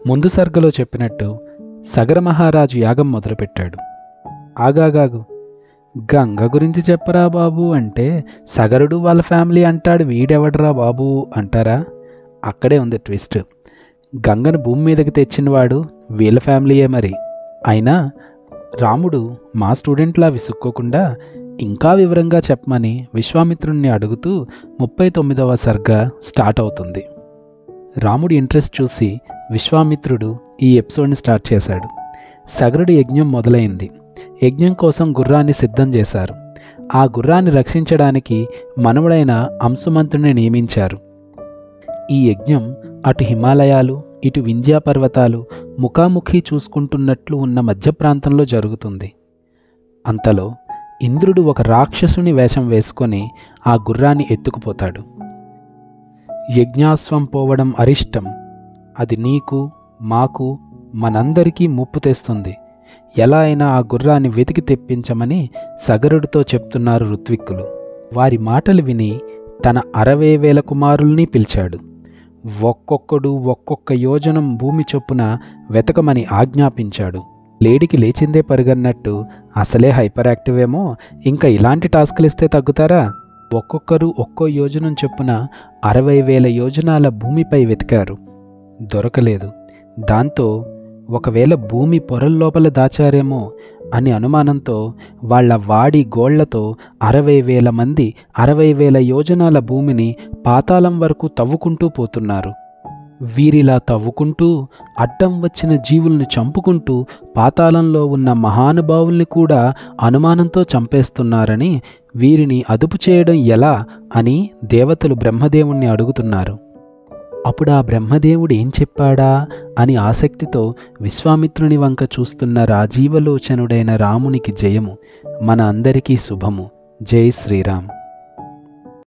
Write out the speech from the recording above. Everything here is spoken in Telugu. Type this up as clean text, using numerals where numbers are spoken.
ముందు సర్గలో చెప్పినట్టు సగర మహారాజు యాగం మొదలుపెట్టాడు. ఆగాగాగు, గంగ గురించి చెప్పరా బాబు అంటే సగరుడు వాళ్ళ ఫ్యామిలీ అంటాడు, వీడెవడరా బాబు అంటారా? అక్కడే ఉంది ట్విస్ట్. గంగను భూమి మీదకి తెచ్చినవాడు వీళ్ళ ఫ్యామిలీయే మరి. అయినా రాముడు మా స్టూడెంట్లా విసుక్కోకుండా ఇంకా వివరంగా చెప్పమని విశ్వామిత్రుణ్ణి అడుగుతూ 39వ సర్గ స్టార్ట్ అవుతుంది. రాముడి ఇంట్రెస్ట్ చూసి విశ్వామిత్రుడు ఈ ఎపిసోడ్ని స్టార్ట్ చేశాడు. సగరుడి యజ్ఞం మొదలైంది. యజ్ఞం కోసం గుర్రాన్ని సిద్ధం చేశారు. ఆ గుర్రాన్ని రక్షించడానికి మనవడైన అంశుమంతుని నియమించారు. ఈ యజ్ఞం అటు హిమాలయాలు ఇటు వింధ్యా పర్వతాలు ముఖాముఖి చూసుకుంటున్నట్లు ఉన్న మధ్య ప్రాంతంలో జరుగుతుంది. అంతలో ఇంద్రుడు ఒక రాక్షసుని వేషం వేసుకొని ఆ గుర్రాన్ని ఎత్తుకుపోతాడు. యజ్ఞాశ్వం పోవడం అరిష్టం, అది నీకు మాకు మనందరికీ ముప్పు తెస్తుంది. ఎలా అయినా ఆ గుర్రాన్ని వెతికి తెప్పించమని సగరుడితో చెప్తున్నారు ఋత్విక్కులు. వారి మాటలు విని తన 60,000 కుమారుల్ని పిలిచాడు. ఒక్కొక్కడు ఒక్కొక్క యోజనం భూమి చొప్పున వెతకమని ఆజ్ఞాపించాడు. లేడికి లేచిందే పరుగన్నట్టు అసలే హైపర్ యాక్టివ్ ఏమో, ఇంకా ఇలాంటి టాస్కులు ఇస్తే తగ్గుతారా? ఒక్కొక్కరు ఒక్కో యోజనం చొప్పున 60,000 యోజనాల భూమిపై వెతికారు. దొరకలేదు. దాంతో ఒకవేళ భూమి పొరల్లోపల దాచారేమో అని అనుమానంతో వాళ్ల వాడి గోళ్లతో 60,000 మంది 60,000 యోజనాల భూమిని పాతాళం వరకు తవ్వుకుంటూ పోతున్నారు. వీరిలా తవ్వుకుంటూ అడ్డం వచ్చిన జీవుల్ని చంపుకుంటూ పాతాళంలో ఉన్న మహానుభావుల్ని కూడా అనుమానంతో చంపేస్తున్నారని, వీరిని అదుపు చేయడం ఎలా అని దేవతలు బ్రహ్మదేవుణ్ణి అడుగుతున్నారు. అప్పుడు ఆ బ్రహ్మదేవుడు ఏం చెప్పాడా అని ఆసక్తితో విశ్వామిత్రుని వంక చూస్తున్న రాజీవలోచనుడైన రామునికి జయము, మన అందరికీ శుభము. జై శ్రీరామ్.